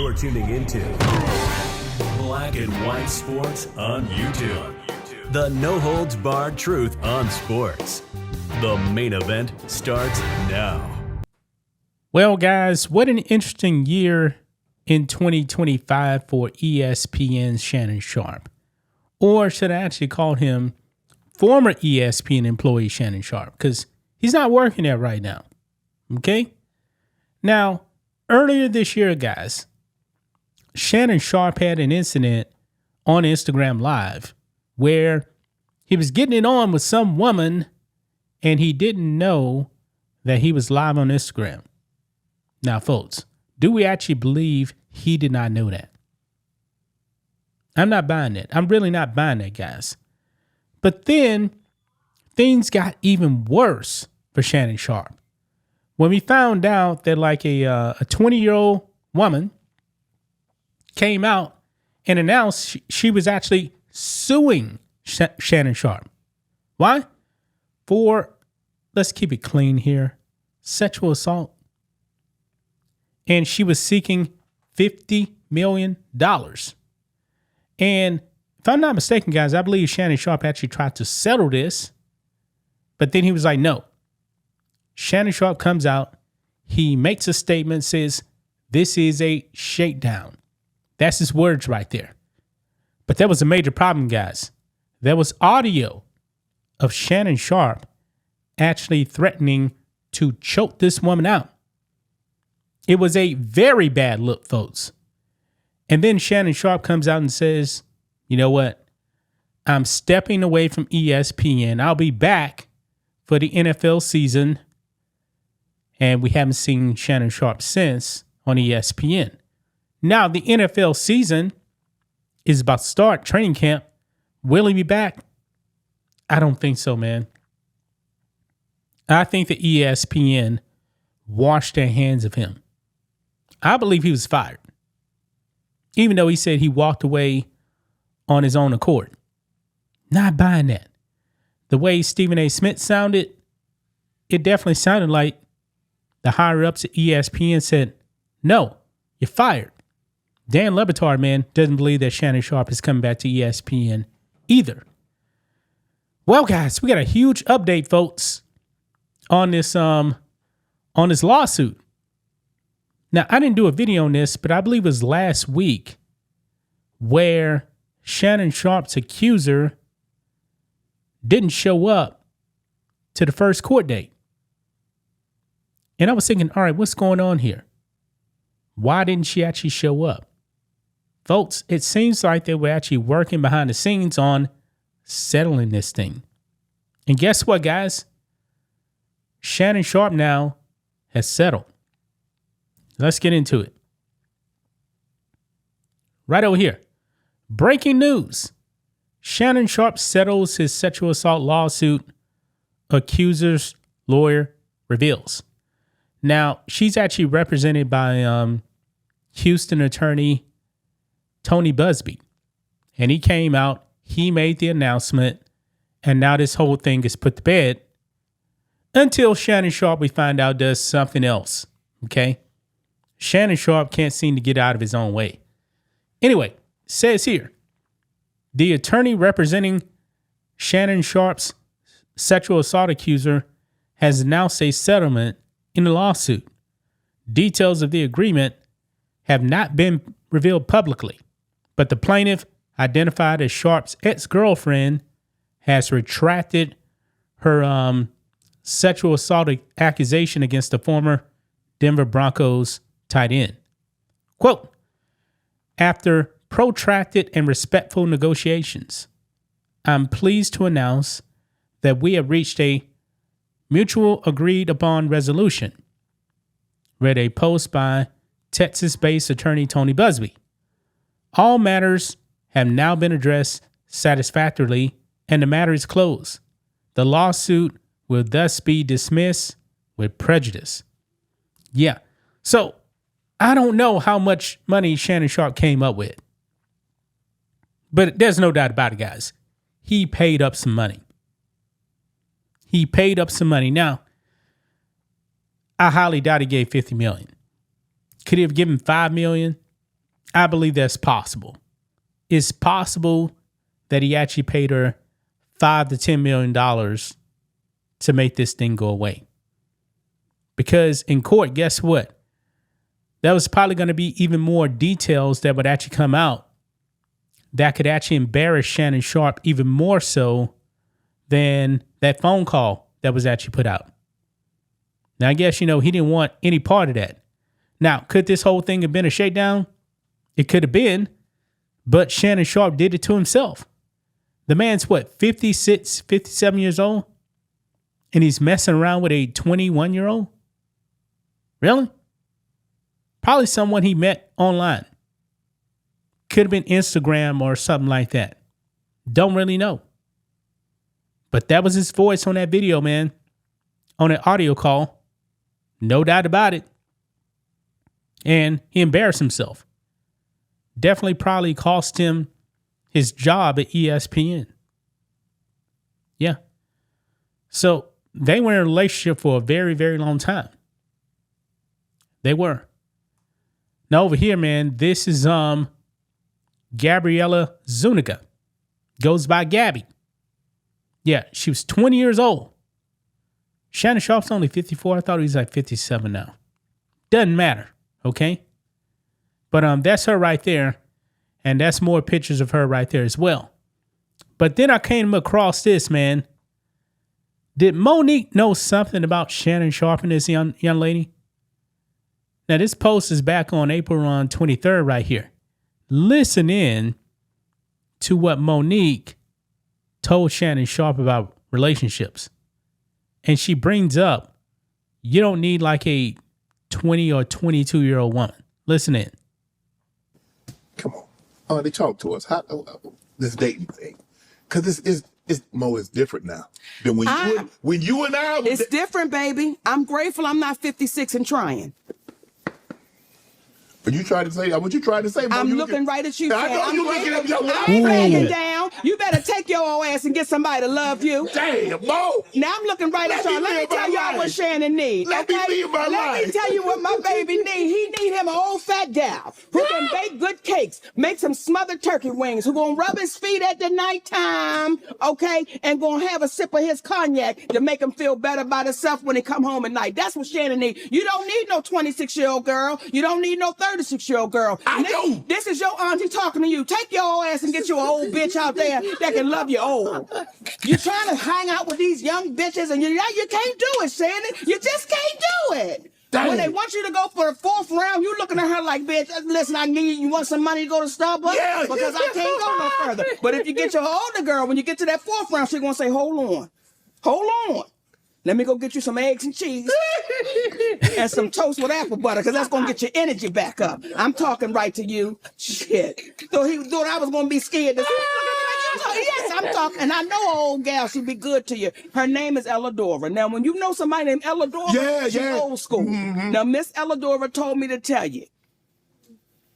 You're tuning into Black and White Sports on YouTube. The no-holds-barred truth on sports. The main event starts now. Well, guys, what an interesting year in 2025 for ESPN's Shannon Sharpe. Or should I actually call him former ESPN employee Shannon Sharpe, because he's not working there right now. Okay? Now, earlier this year, guys, Shannon Sharpe had an incident on Instagram Live where he was getting it on with some woman and he didn't know that he was live on Instagram. Now, folks, do we actually believe he did not know that? I'm not buying that. I'm really not buying that, guys. But then things got even worse for Shannon Sharpe. When we found out that like a 20-year-old woman came out and announced she was actually suing Shannon Sharpe. Why? For, let's keep it clean here, sexual assault. And she was seeking $50 million. And if I'm not mistaken, guys, I believe Shannon Sharpe actually tried to settle this, but then he was like, no. Shannon Sharpe comes out, he makes a statement, says, this is a shakedown. That's his words right there. But that was a major problem, guys. There was audio of Shannon Sharpe actually threatening to choke this woman out. It was a very bad look, folks. And then Shannon Sharpe comes out and says, you know what? I'm stepping away from ESPN. I'll be back for the NFL season. And we haven't seen Shannon Sharpe since on ESPN. Now, the NFL season is about to start, training camp. Will he be back? I don't think so, man. I think the ESPN washed their hands of him. I believe he was fired, even though he said he walked away on his own accord. Not buying that. The way Stephen A. Smith sounded, it definitely sounded like the higher-ups at ESPN said, no, you're fired. Dan Le Batard, man, doesn't believe that Shannon Sharpe is coming back to ESPN either. Well, guys, we got a huge update, folks, on this lawsuit. Now, I didn't do a video on this, but I believe it was last week where Shannon Sharpe's accuser didn't show up to the first court date. And I was thinking, all right, what's going on here? Why didn't she actually show up? Folks, it seems like they were actually working behind the scenes on settling this thing. And guess what, guys? Shannon Sharpe now has settled. Let's get into it. Right over here. Breaking news. Shannon Sharpe settles his sexual assault lawsuit. Accuser's lawyer reveals. Now, she's actually represented by Houston attorney Tony Busby. And he came out, he made the announcement, and now this whole thing is put to bed until Shannon Sharpe, we find out, does something else. Okay? Shannon Sharpe can't seem to get out of his own way. Anyway, says here, the attorney representing Shannon Sharpe's sexual assault accuser has announced a settlement in the lawsuit. Details of the agreement have not been revealed publicly, but the plaintiff, identified as Sharpe's ex-girlfriend, has retracted her sexual assault accusation against the former Denver Broncos tight end. Quote, after protracted and respectful negotiations, I'm pleased to announce that we have reached a mutual agreed upon resolution, read a post by Texas-based attorney Tony Busby. All matters have now been addressed satisfactorily and the matter is closed. The lawsuit will thus be dismissed with prejudice. Yeah. So I don't know how much money Shannon Sharpe came up with, but there's no doubt about it, guys. He paid up some money. He paid up some money. Now, I highly doubt he gave $50 million. Could he have given $5 million? I believe that's possible. It's possible that he actually paid her $5 to $10 million to make this thing go away. Because in court, guess what? There was probably going to be even more details that would actually come out that could actually embarrass Shannon Sharpe even more so than that phone call that was actually put out. Now, I guess, he didn't want any part of that. Now, could this whole thing have been a shakedown? It could have been, but Shannon Sharpe did it to himself. The man's 56, 57 years old? And he's messing around with a 21-year-old? Really? Probably someone he met online. Could have been Instagram or something like that. Don't really know. But that was his voice on that video, man. On an audio call. No doubt about it. And he embarrassed himself. Definitely probably cost him his job at ESPN. Yeah. So they were in a relationship for a very, very long time. They were. Now over here, man, this is Gabriella Zuniga. Goes by Gabby. Yeah, she was 20 years old. Shannon Sharpe's only 54. I thought he was like 57 now. Doesn't matter, okay? But that's her right there. And that's more pictures of her right there as well. But then I came across this, man. Did Monique know something about Shannon Sharpe and this young lady? Now, this post is back on April 23rd right here. Listen in to what Monique told Shannon Sharpe about relationships. And she brings up, you don't need like a 20 or 22-year-old woman. Listen in. Come on. They talk to us. How this dating thing. Because it's Mo is different now than when you and I. It's different, baby. I'm grateful I'm not 56 and trying. But you tried to say what you tried to say. Mo, I'm looking right at you. I know you looking at your life. I'm banging down. You better take your old ass and get somebody to love you. Damn, Mo. Now I'm looking right at y'all. Let me tell y'all what Shannon needs. Let me live my life. Let me tell you what my baby needs. He need him an old fat gal who can bake good cakes, make some smothered turkey wings, who gonna rub his feet at the nighttime, okay, and gonna have a sip of his cognac to make him feel better about himself when he come home at night. That's what Shannon needs. You don't need no 26-year-old girl. You don't need no 36-year-old girl. I do. This is your auntie talking to you. Take your old ass and get you an old bitch out there that can love you old. You're trying to hang out with these young bitches and you can't do it, Shannon. You just can't do it. Dang. When they want you to go for the 4th round, you looking at her like, bitch, listen, you want some money to go to Starbucks? Yeah. Because I can't go no further. But if you get your older girl, when you get to that 4th round, she's going to say, hold on. Let me go get you some eggs and cheese and some toast with apple butter, because that's going to get your energy back up. I'm talking right to you. Shit. So he thought I was going to be scared. Yes, I'm talking. And I know an old gal, she'd be good to you. Her name is Elladora. Now, when you know somebody named Elladora, she's old school. Mm-hmm. Now, Miss Elladora told me to tell you.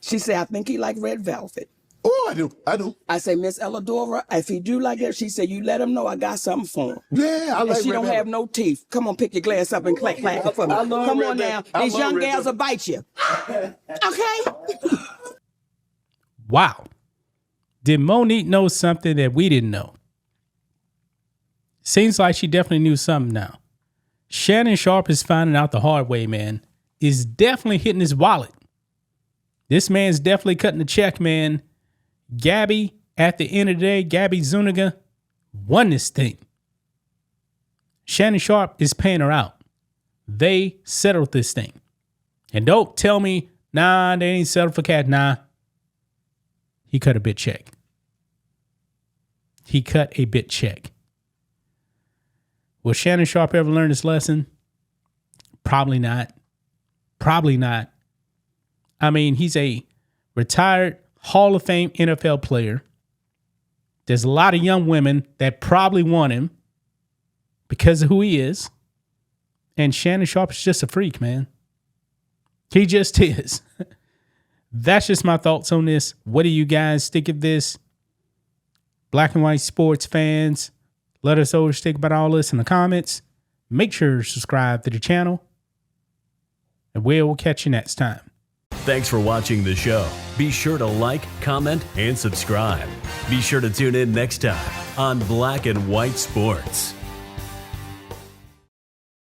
She said, I think he like red velvet. Oh, I do. I say, Miss Elladora, if he do like that, she said, you let him know I got something for him. Yeah, I like and she red don't velvet. have no teeth. Come on, pick your glass up and clack for me. Come on now. These young gals will bite you. Okay? Wow. Did Monique know something that we didn't know? Seems like she definitely knew something now. Shannon Sharpe is finding out the hard way, man. Is definitely hitting his wallet. This man's definitely cutting the check, man. Gabby, at the end of the day, Gabby Zuniga won this thing. Shannon Sharpe is paying her out. They settled this thing. And don't tell me, nah, they ain't settled for cat. Nah. He cut a bit check. He cut a bit check. Will Shannon Sharpe ever learn this lesson? Probably not. Probably not. I mean, he's a retired Hall of Fame NFL player. There's a lot of young women that probably want him because of who he is. And Shannon Sharpe is just a freak, man. He just is. That's just my thoughts on this. What do you guys think of this? Black and white sports fans, let us know what you think about all this in the comments. Make sure to subscribe to the channel. And we'll catch you next time. Thanks for watching the show. Be sure to like, comment, and subscribe. Be sure to tune in next time on Black and White Sports.